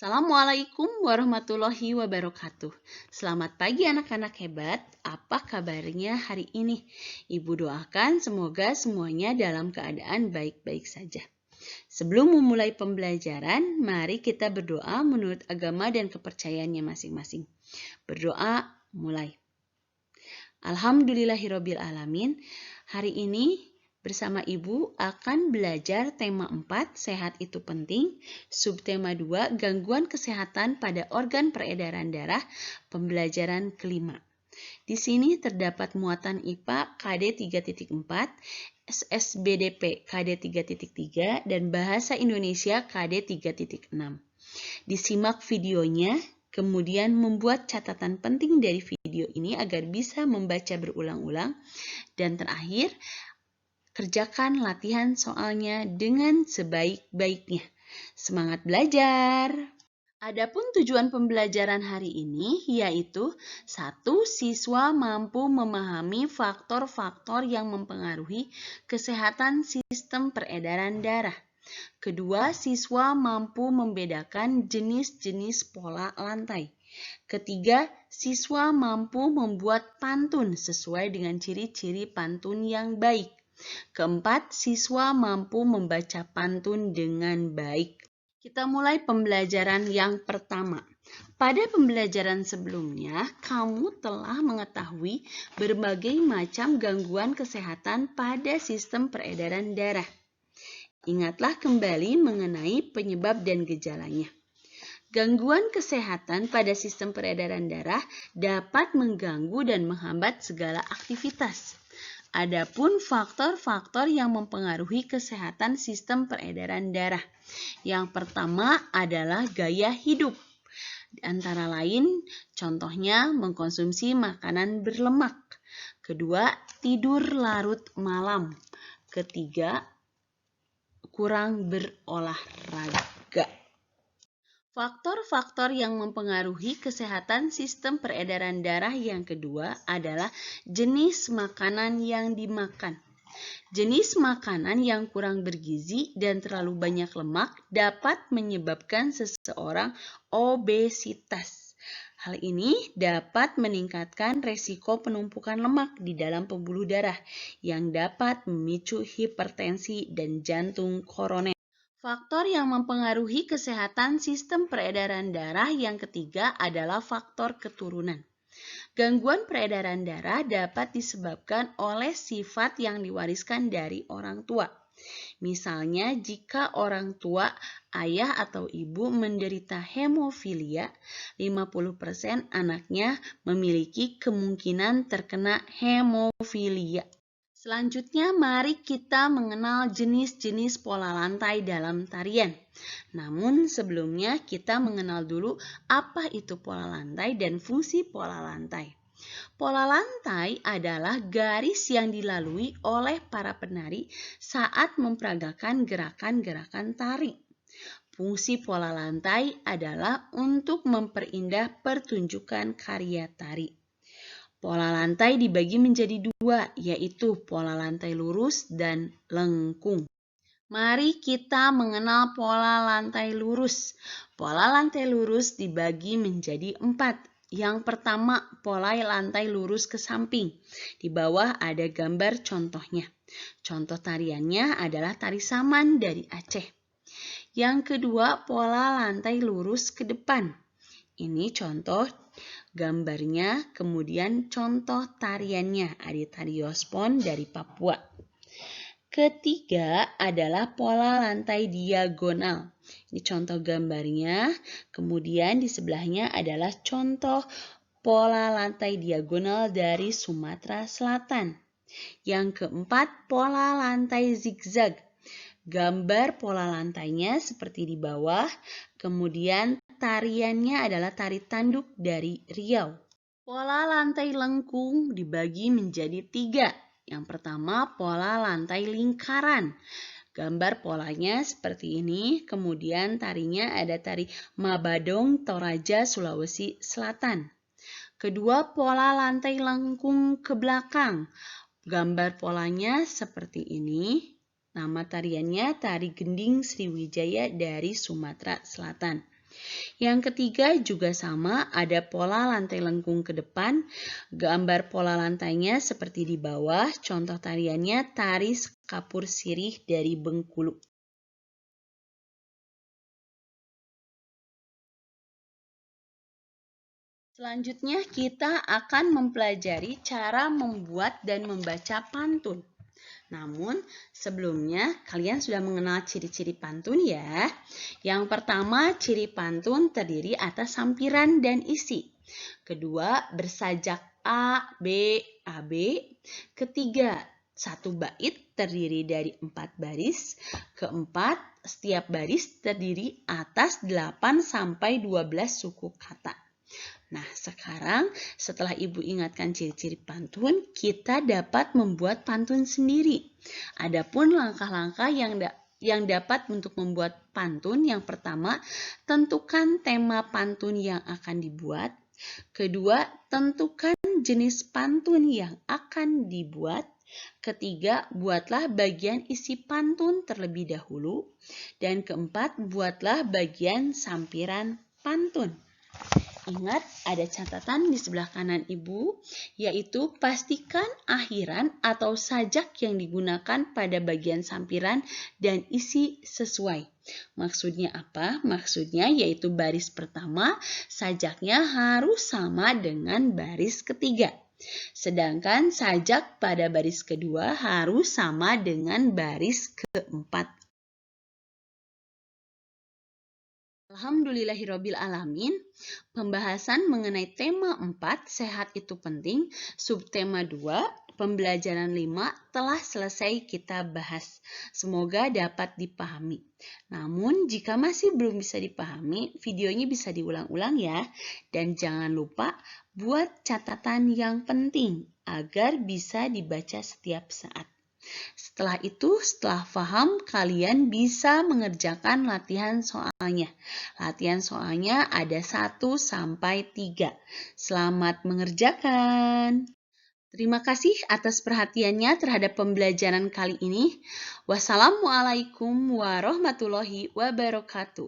Assalamualaikum warahmatullahi wabarakatuh. Selamat pagi anak-anak hebat. Apa kabarnya hari ini? Ibu doakan semoga semuanya dalam keadaan baik-baik saja. Sebelum memulai pembelajaran, mari kita berdoa menurut agama dan kepercayaannya masing-masing. Berdoa mulai. Alhamdulillahirabbil alamin. Hari ini bersama Ibu akan belajar tema 4, sehat itu penting, subtema 2, gangguan kesehatan pada organ peredaran darah, pembelajaran kelima. Di sini terdapat muatan IPA KD 3.4, SSBDP KD 3.3, dan Bahasa Indonesia KD 3.6. Disimak videonya, kemudian membuat catatan penting dari video ini agar bisa membaca berulang-ulang, dan terakhir, kerjakan latihan soalnya dengan sebaik-baiknya. Semangat belajar! Adapun tujuan pembelajaran hari ini yaitu 1. Siswa mampu memahami faktor-faktor yang mempengaruhi kesehatan sistem peredaran darah. 2. Siswa mampu membedakan jenis-jenis pola lantai. 3. Siswa mampu membuat pantun sesuai dengan ciri-ciri pantun yang baik. 4. Siswa mampu membaca pantun dengan baik. Kita mulai pembelajaran yang pertama. Pada pembelajaran sebelumnya, kamu telah mengetahui berbagai macam gangguan kesehatan pada sistem peredaran darah. Ingatlah kembali mengenai penyebab dan gejalanya. Gangguan kesehatan pada sistem peredaran darah dapat mengganggu dan menghambat segala aktivitas. Adapun faktor-faktor yang mempengaruhi kesehatan sistem peredaran darah. Yang pertama adalah gaya hidup. Antara lain, contohnya mengkonsumsi makanan berlemak. 2. Tidur larut malam. 3. Kurang berolahraga. Faktor-faktor yang mempengaruhi kesehatan sistem peredaran darah yang kedua adalah jenis makanan yang dimakan. Jenis makanan yang kurang bergizi dan terlalu banyak lemak dapat menyebabkan seseorang obesitas. Hal ini dapat meningkatkan resiko penumpukan lemak di dalam pembuluh darah yang dapat memicu hipertensi dan jantung koroner. Faktor yang mempengaruhi kesehatan sistem peredaran darah yang ketiga adalah faktor keturunan. Gangguan peredaran darah dapat disebabkan oleh sifat yang diwariskan dari orang tua. Misalnya, jika orang tua, ayah atau ibu menderita hemofilia, 50% anaknya memiliki kemungkinan terkena hemofilia. Selanjutnya, mari kita mengenal jenis-jenis pola lantai dalam tarian. Namun sebelumnya kita mengenal dulu apa itu pola lantai dan fungsi pola lantai. Pola lantai adalah garis yang dilalui oleh para penari saat memperagakan gerakan-gerakan tari. Fungsi pola lantai adalah untuk memperindah pertunjukan karya tari. Pola lantai dibagi menjadi dua, yaitu pola lantai lurus dan lengkung. Mari kita mengenal pola lantai lurus. Pola lantai lurus dibagi menjadi 4. Yang pertama, pola lantai lurus ke samping. Di bawah ada gambar contohnya. Contoh tariannya adalah tari saman dari Aceh. Yang kedua, pola lantai lurus ke depan. Ini contoh gambarnya, kemudian contoh tariannya, ada tari Yospon dari Papua. Ketiga adalah pola lantai diagonal. Ini contoh gambarnya, kemudian di sebelahnya adalah contoh pola lantai diagonal dari Sumatera Selatan. Yang keempat, pola lantai zigzag. Gambar pola lantainya seperti di bawah, kemudian tariannya adalah tari tanduk dari Riau. Pola lantai lengkung dibagi menjadi 3. Yang pertama, pola lantai lingkaran. Gambar polanya seperti ini, kemudian tarinya ada tari Mabadong Toraja Sulawesi Selatan. Kedua, pola lantai lengkung ke belakang. Gambar polanya seperti ini. Nama tariannya tari gending Sriwijaya dari Sumatera Selatan. Yang ketiga juga sama, ada pola lantai lengkung ke depan. Gambar pola lantainya seperti di bawah. Contoh tariannya tari kapur sirih dari Bengkulu. Selanjutnya kita akan mempelajari cara membuat dan membaca pantun. Namun, sebelumnya kalian sudah mengenal ciri-ciri pantun ya. Yang pertama, ciri pantun terdiri atas sampiran dan isi. Kedua, bersajak A, B, AB. Ketiga, satu bait terdiri dari 4 baris. Keempat, setiap baris terdiri atas 8 sampai 12 suku kata. Nah, sekarang setelah Ibu ingatkan ciri-ciri pantun, kita dapat membuat pantun sendiri. Adapun langkah-langkah yang dapat untuk membuat pantun, yang pertama, tentukan tema pantun yang akan dibuat. Kedua, tentukan jenis pantun yang akan dibuat. Ketiga, buatlah bagian isi pantun terlebih dahulu. Dan keempat, buatlah bagian sampiran pantun. Ingat, ada catatan di sebelah kanan Ibu, yaitu pastikan akhiran atau sajak yang digunakan pada bagian sampiran dan isi sesuai. Maksudnya apa? Maksudnya yaitu baris pertama, sajaknya harus sama dengan baris ketiga. Sedangkan sajak pada baris kedua harus sama dengan baris keempat. Alhamdulillahirabbil alamin. Pembahasan mengenai tema 4, sehat itu penting, subtema 2, pembelajaran 5 telah selesai kita bahas. Semoga dapat dipahami. Namun, jika masih belum bisa dipahami, videonya bisa diulang-ulang ya. Dan jangan lupa buat catatan yang penting agar bisa dibaca setiap saat. Setelah itu, setelah paham, kalian bisa mengerjakan latihan soalnya. Latihan soalnya ada 1 sampai 3. Selamat mengerjakan. Terima kasih atas perhatiannya terhadap pembelajaran kali ini. Wassalamualaikum warahmatullahi wabarakatuh.